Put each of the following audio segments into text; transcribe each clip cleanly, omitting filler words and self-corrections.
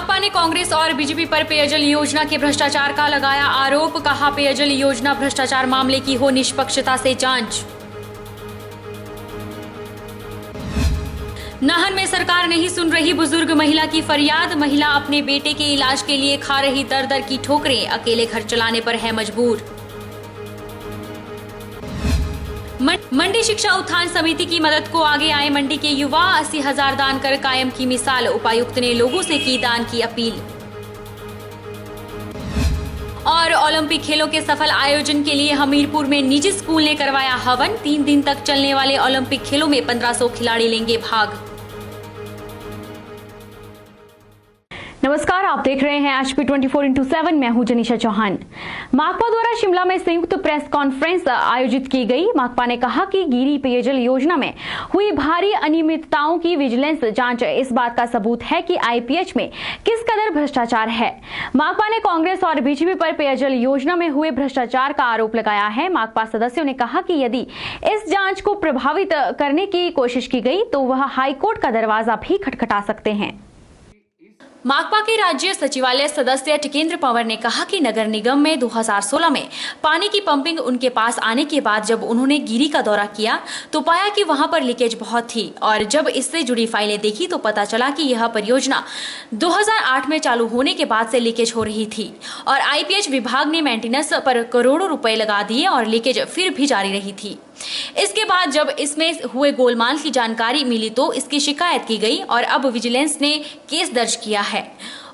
माकपा ने कांग्रेस और बीजेपी पर पेयजल योजना के भ्रष्टाचार का लगाया आरोप। कहा, पेयजल योजना भ्रष्टाचार मामले की हो निष्पक्षता से जांच। नाहन में सरकार नहीं सुन रही बुजुर्ग महिला की फरियाद। महिला अपने बेटे के इलाज के लिए खा रही दर दर की ठोकरें, अकेले घर चलाने पर है मजबूर। मंडी शिक्षा उत्थान समिति की मदद को आगे आए मंडी के युवा। 80,000 दान कर कायम की मिसाल। उपायुक्त ने लोगों से की दान की अपील। और ओलंपिक खेलों के सफल आयोजन के लिए हमीरपुर में निजी स्कूल ने करवाया हवन। 3 दिन तक चलने वाले ओलंपिक खेलों में 1500 खिलाड़ी लेंगे भाग। नमस्कार, आप देख रहे हैं HP 24x7। मैं हूं जनीशा चौहान। माकपा द्वारा शिमला में संयुक्त प्रेस कॉन्फ्रेंस आयोजित की गई। माकपा ने कहा कि गिरी पेयजल योजना में हुई भारी अनियमितताओं की विजिलेंस जांच इस बात का सबूत है कि IPH में किस कदर भ्रष्टाचार है। माकपा ने कांग्रेस और बीजेपी पर पेयजल योजना में हुए भ्रष्टाचार का आरोप लगाया है। माकपा सदस्यों ने कहा कि यदि इस जांच को प्रभावित करने की कोशिश की गई तो वह हाईकोर्ट का दरवाजा भी खटखटा सकते हैं। माकपा के राज्य सचिवालय सदस्य टिकेंद्र पंवर ने कहा कि नगर निगम में 2016 में पानी की पंपिंग उनके पास आने के बाद जब उन्होंने गिरी का दौरा किया तो पाया कि वहां पर लीकेज बहुत थी और जब इससे जुड़ी फाइलें देखी तो पता चला कि यह परियोजना 2008 में चालू होने के बाद से लीकेज हो रही थी और IPH विभाग ने मेंटेनेंस पर करोड़ों रुपए लगा दिए और लीकेज फिर भी जारी रही थी। इसके बाद जब इसमें हुए गोलमाल की जानकारी मिली तो इसकी शिकायत की गई और अब विजिलेंस ने केस दर्ज किया है।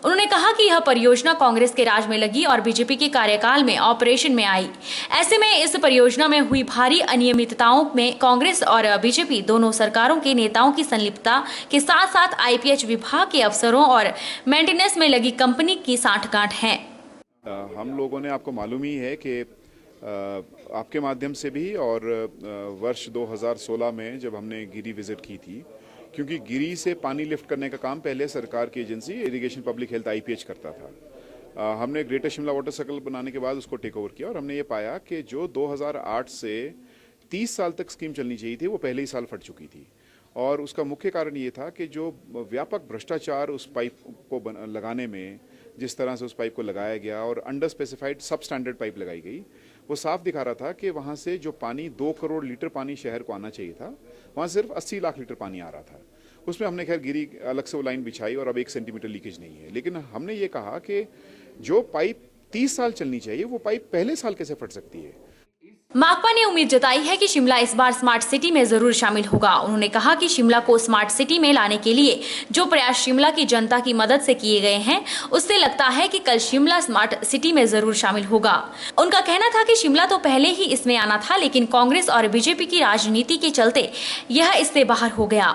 उन्होंने कहा कि यह परियोजना कांग्रेस के राज में लगी और बीजेपी के कार्यकाल में ऑपरेशन में आई। ऐसे में इस परियोजना में हुई भारी अनियमितताओं में कांग्रेस और बीजेपी दोनों सरकारों के नेताओं की संलिप्तता के साथ साथ IPH विभाग के अफसरों और मेंटेनेंस में लगी कंपनी की सांठगांठ है। हम लोगों ने, आपको मालूम ही है कि आपके माध्यम से भी और वर्ष 2016 में जब हमने गिरी विजिट की थी, क्योंकि गिरी से पानी लिफ्ट करने का काम पहले सरकार की agency irrigation public health IPH करता था। हमने ग्रेटर शिमला वाटर सर्कल बनाने के बाद उसको टेक ओवर किया और हमने ये पाया कि जो 2008 से 30 साल तक स्कीम चलनी चाहिए थी वो पहले ही साल फट चुकी थी। और उसका मुख्य कारण ये था कि जो व्यापक भ्रष्टाचार उस पाइप को लगाने में, जिस तरह से उस पाइप को लगाया गया और अंडर स्पेसिफाइड सब स्टैंडर्ड पाइप लगाई गई, वो साफ दिखा रहा था कि वहाँ से जो पानी 2 करोड़ लीटर पानी शहर को आना चाहिए था, वहाँ सिर्फ 80 लाख लीटर पानी आ रहा था। उसमें हमने खैर गिरी अलग से वो लाइन बिछाई और अब 1 सेंटीमीटर लीकेज नहीं है। लेकिन हमने ये कहा कि जो पाइप 30 साल चलनी चाहिए वो पाइप पहले साल कैसे फट सकती है। माकपा ने उम्मीद जताई है कि शिमला इस बार स्मार्ट सिटी में जरूर शामिल होगा। उन्होंने कहा कि शिमला को स्मार्ट सिटी में लाने के लिए जो प्रयास शिमला की जनता की मदद से किए गए हैं, उससे लगता है कि कल शिमला स्मार्ट सिटी में जरूर शामिल होगा। उनका कहना था कि शिमला तो पहले ही इसमें आना था, लेकिन कांग्रेस और बीजेपी की राजनीति के चलते यह इससे बाहर हो गया।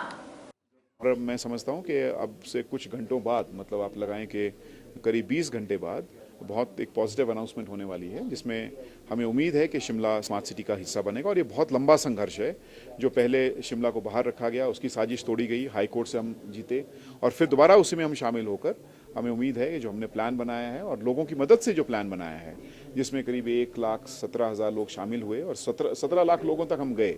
और मैं समझता हूँ कि अब से कुछ घंटों बाद, मतलब आप लगाएं कि करीब 20 घंटे बाद बहुत एक पॉजिटिव अनाउंसमेंट होने वाली है, जिसमें हमें उम्मीद है कि शिमला स्मार्ट सिटी का हिस्सा बनेगा। और ये बहुत लंबा संघर्ष है। जो पहले शिमला को बाहर रखा गया, उसकी साजिश तोड़ी गई, हाई कोर्ट से हम जीते और फिर दोबारा उसी में हम शामिल होकर हमें उम्मीद है कि जो हमने प्लान बनाया है और लोगों की मदद से जो प्लान बनाया है, जिसमें करीब 1,17,000 लोग शामिल हुए और 17 लाख लोगों तक हम गए,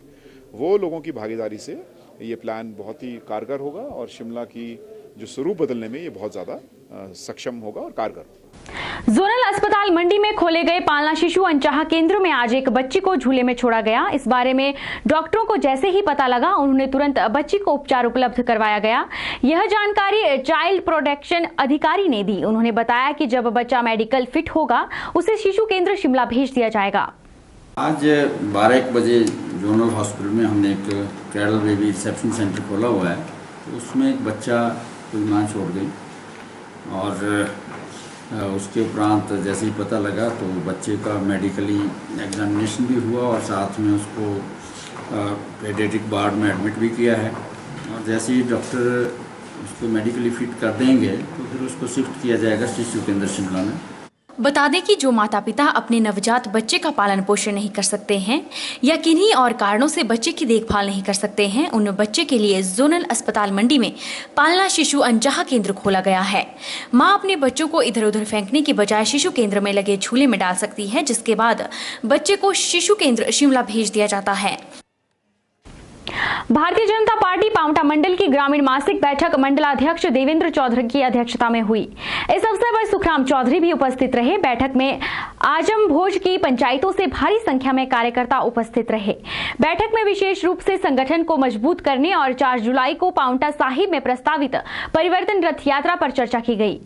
वो लोगों की भागीदारी से ये प्लान बहुत ही कारगर होगा और शिमला की जो स्वरूप बदलने में ये बहुत ज़्यादा सक्षम होगा और कारगर। जोनल अस्पताल मंडी में खोले गए पालना शिशु अनचाहा केंद्र में आज एक बच्ची को झूले में छोड़ा गया। इस बारे में डॉक्टरों को जैसे ही पता लगा, उन्होंने तुरंत बच्ची को उपचार उपलब्ध करवाया गया। यह जानकारी चाइल्ड प्रोटेक्शन अधिकारी ने दी। उन्होंने बताया कि जब बच्चा मेडिकल फिट होगा उसे शिशु केंद्र शिमला भेज दिया जाएगा। आज 12-1 बजे जोनल हॉस्पिटल में हमने एक क्रैडल बेबी रिसेप्शन सेंटर खोला हुआ है। तो उसमें एक बच्चा कोई माँ छोड़ गई और उसके उपरांत जैसे ही पता लगा तो बच्चे का मेडिकली एग्जामिनेशन भी हुआ और साथ में उसको पेडियाट्रिक वार्ड में एडमिट भी किया है। और जैसे ही डॉक्टर उसको मेडिकली फिट कर देंगे तो फिर उसको शिफ्ट किया जाएगा शिशु केंद्र शिमला में। बता दें कि जो माता पिता अपने नवजात बच्चे का पालन पोषण नहीं कर सकते हैं या किन्हीं और कारणों से बच्चे की देखभाल नहीं कर सकते हैं, उन बच्चे के लिए जोनल अस्पताल मंडी में पालना शिशु अनचाहा केंद्र खोला गया है। मां अपने बच्चों को इधर उधर फेंकने की बजाय शिशु केंद्र में लगे झूले में डाल सकती है, जिसके बाद बच्चे को शिशु केंद्र शिमला भेज दिया जाता है। भारतीय जनता पार्टी पांवटा मंडल की ग्रामीण मासिक बैठक मंडलाध्यक्ष देवेंद्र चौधरी की अध्यक्षता में हुई। इस अवसर पर सुखराम चौधरी भी उपस्थित रहे। बैठक में आजम भोज की पंचायतों से भारी संख्या में कार्यकर्ता उपस्थित रहे। बैठक में विशेष रूप से संगठन को मजबूत करने और 4 जुलाई को पांवटा साहिब में प्रस्तावित परिवर्तन रथ यात्रा पर चर्चा की गई।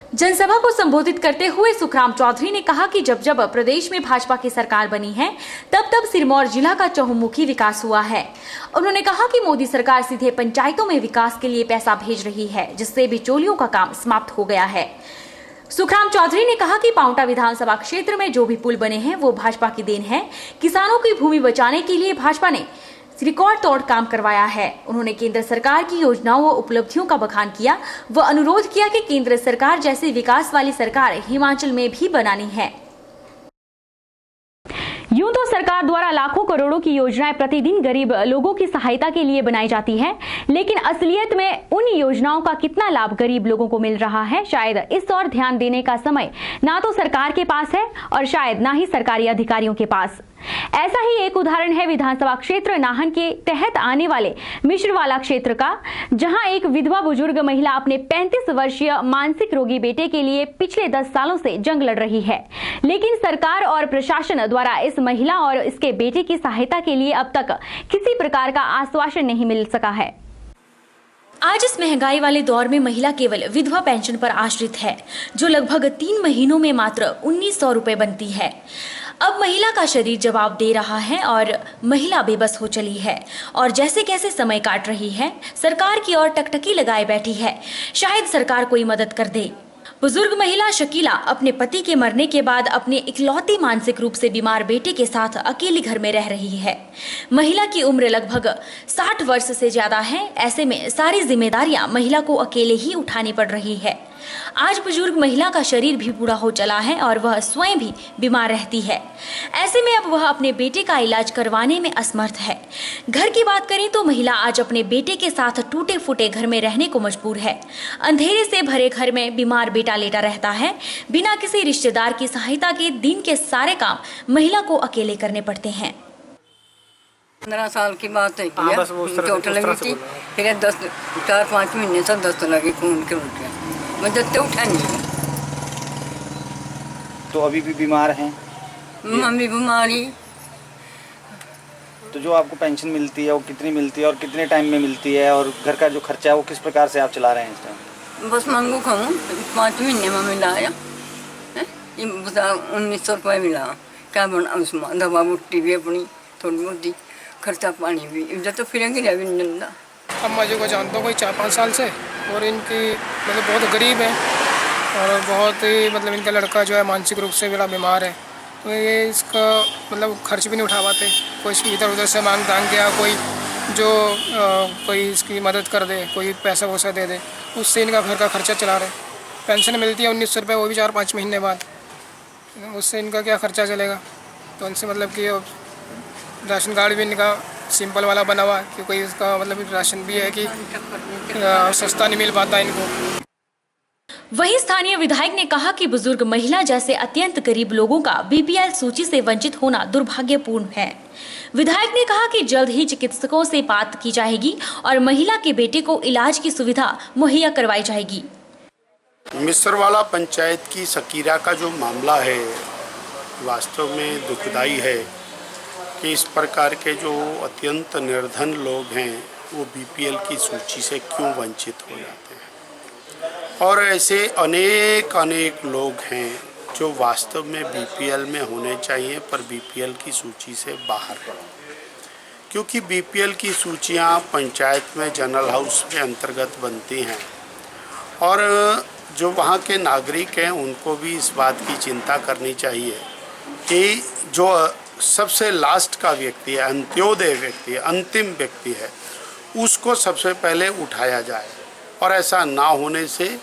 जनसभा को संबोधित करते हुए सुखराम चौधरी ने कहा कि जब जब प्रदेश में भाजपा की सरकार बनी है तब तब सिरमौर जिला का चहुमुखी विकास हुआ है। उन्होंने कहा कि मोदी सरकार सीधे पंचायतों में विकास के लिए पैसा भेज रही है, जिससे बिचौलियों का काम समाप्त हो गया है। सुखराम चौधरी ने कहा कि पांवटा विधानसभा क्षेत्र में जो भी पुल बने हैं वो भाजपा की देन है। किसानों की भूमि बचाने के लिए भाजपा ने रिकॉर्ड तोड़ काम करवाया है। उन्होंने केंद्र सरकार की योजनाओं व उपलब्धियों का बखान किया व अनुरोध किया कि केंद्र सरकार जैसी विकास वाली सरकार हिमाचल में भी बनानी है। यूं तो सरकार द्वारा लाखों करोड़ों की योजनाएं प्रतिदिन गरीब लोगों की सहायता के लिए बनाई जाती है, लेकिन असलियत में उन योजनाओं का कितना लाभ गरीब लोगों को मिल रहा है, शायद इस ओर ध्यान देने का समय ना तो सरकार के पास है और शायद ना ही सरकारी अधिकारियों के पास। ऐसा ही एक उदाहरण है विधानसभा क्षेत्र नाहन के तहत आने वाले मिश्रवाला क्षेत्र का, जहां एक विधवा बुजुर्ग महिला अपने 35 वर्षीय मानसिक रोगी बेटे के लिए पिछले 10 सालों से जंग लड़ रही है, लेकिन सरकार और प्रशासन द्वारा इस महिला और इसके बेटे की सहायता के लिए अब तक किसी प्रकार का आश्वासन नहीं मिल सका है। आज इस महंगाई वाले दौर में महिला केवल विधवा पेंशन पर आश्रित है, जो लगभग 3 महीनों में मात्र 1900 रुपए बनती है। अब महिला का शरीर जवाब दे रहा है और महिला बेबस हो चली है और जैसे कैसे समय काट रही है, सरकार की ओर टकटकी लगाए बैठी है। शायद सरकार कोई मदद कर दे। बुजुर्ग महिला शकीला अपने पति के मरने के बाद अपने इकलौती मानसिक रूप से बीमार बेटे के साथ अकेले घर में रह रही है। महिला की उम्र लगभग 60 वर्ष से ज्यादा है। ऐसे में सारी जिम्मेदारियां महिला को अकेले ही उठानी पड़ रही है। आज बुजुर्ग महिला का शरीर भी बूढ़ा हो चला है और वह स्वयं भी बीमार रहती है। ऐसे में अब वह अपने बेटे का इलाज करवाने में असमर्थ है। घर की बात करें तो महिला आज अपने बेटे के साथ टूटे फूटे घर में रहने को मजबूर है। अंधेरे से भरे घर में बीमार बेटा लेटा रहता है। बिना किसी रिश्तेदार की सहायता के दिन के सारे काम महिला को अकेले करने पड़ते हैं। 15 साल की बात है कि चोट लगी थी, फिर 4-5 महीने से दस्त लगी खून के उठ गया। मैं जब उठा नहीं। तो अभी भी बीमार हैं? मम्मी बीमारी। तो जो आपको पेंशन मिलती है वो कितनी मिलती है और कितने टाइम में मिलती है, और घर का जो खर्चा है वो किस प्रकार से आप चला रहे हैं इस टाइम? बस मांगू खाऊँ 5 महीने में मिला आया 1900 रुपये मिला। क्या बना उसमें, दवा बूटी भी अपनी थोड़ी मोटी, खर्चा पानी भी। इधर तो फिरेंगे भी नंदा। अम्मा जी को जानता हूँ कोई 4-5 साल से, और इनकी मतलब बहुत गरीब है और बहुत ही मतलब इनका लड़का जो है मानसिक रूप से बड़ा बीमार है। तो ये इसका मतलब खर्च भी नहीं उठा पाते। कोई इसकी इधर उधर से मांग दांग गया, कोई जो कोई इसकी मदद कर दे, कोई पैसा वैसा दे दे, उससे इनका घर का खर्चा चला रहे। पेंशन मिलती है 1900 रुपये, वो भी 4-5 महीने बाद। उससे इनका क्या खर्चा चलेगा? तो उनसे मतलब कि राशन कार्ड भी इनका सिंपल वाला बना हुआ, कि कोई इसका मतलब राशन भी है कि सस्ता नहीं मिल पाता इनको। वहीं स्थानीय विधायक ने कहा कि बुजुर्ग महिला जैसे अत्यंत गरीब लोगों का बीपीएल सूची से वंचित होना दुर्भाग्यपूर्ण है। विधायक ने कहा कि जल्द ही चिकित्सकों से बात की जाएगी और महिला के बेटे को इलाज की सुविधा मुहैया करवाई जाएगी। मिश्रवाला पंचायत की सकीरा का जो मामला है वास्तव में दुखदाई है कि इस प्रकार के जो अत्यंत निर्धन लोग हैं वो बीपीएल की सूची से क्यों वंचित हो जाते हैं, और ऐसे अनेक लोग हैं जो वास्तव में बीपीएल में होने चाहिए पर बीपीएल की सूची से बाहर हैं, क्योंकि बीपीएल की सूचियां पंचायत में जनरल हाउस के अंतर्गत बनती हैं और जो वहाँ के नागरिक हैं उनको भी इस बात की चिंता करनी चाहिए कि जो सबसे लास्ट का व्यक्ति है, अंत्योदय व्यक्ति है, अंतिम व्यक्ति है, उसको सबसे पहले उठाया जाए, और ऐसा ना होने से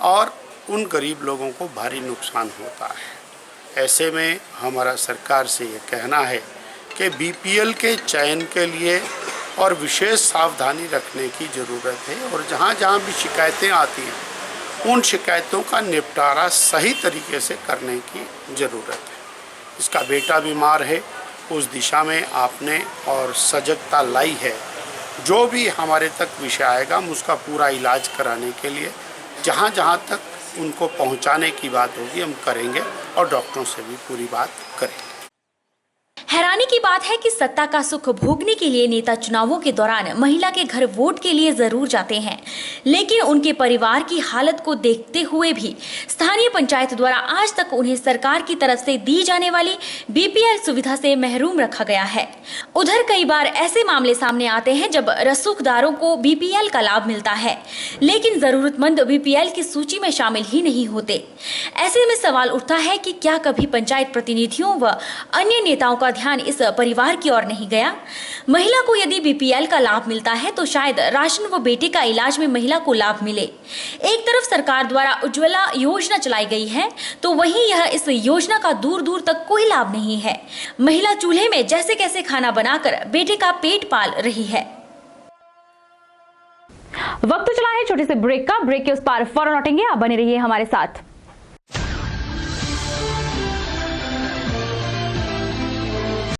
और उन गरीब लोगों को भारी नुकसान होता है। ऐसे में हमारा सरकार से ये कहना है कि बीपीएल के चयन के लिए और विशेष सावधानी रखने की ज़रूरत है, और जहाँ जहाँ भी शिकायतें आती हैं उन शिकायतों का निपटारा सही तरीके से करने की ज़रूरत है। इसका बेटा बीमार है, उस दिशा में आपने और सजगता लाई है। जो भी हमारे तक विषय आएगा हम उसका पूरा इलाज कराने के लिए जहाँ जहाँ तक उनको पहुँचाने की बात होगी हम करेंगे और डॉक्टरों से भी पूरी बात करेंगे। हैरानी की बात है कि सत्ता का सुख भोगने के लिए नेता चुनावों के दौरान महिला के घर वोट के लिए जरूर जाते हैं, लेकिन उनके परिवार की हालत को देखते हुए भी स्थानीय पंचायत द्वारा आज तक उन्हें सरकार की तरफ से दी जाने वाली बीपीएल सुविधा से महरूम रखा गया है। उधर कई बार ऐसे मामले सामने आते हैं जब रसूखदारों को बीपीएल का लाभ मिलता है, लेकिन जरूरतमंद बीपीएल की सूची में शामिल ही नहीं होते। ऐसे में सवाल उठता है कि क्या कभी पंचायत प्रतिनिधियों व अन्य नेताओं का ध्यान इस परिवार की ओर नहीं गया? महिला को यदि बीपीएल का लाभ मिलता है तो शायद राशन व बेटे का इलाज में महिला को लाभ मिले। एक तरफ सरकार द्वारा उज्ज्वला योजना चलाई गई है तो वहीं यह इस योजना का दूर दूर तक कोई लाभ नहीं है। महिला चूल्हे में जैसे कैसे खाना बनाकर बेटे का पेट पाल रही है। वक्त चला है छोटे से ब्रेक का। ब्रेक के उस पार फौरन लौटेंगे, आप बने रहिए हमारे साथ।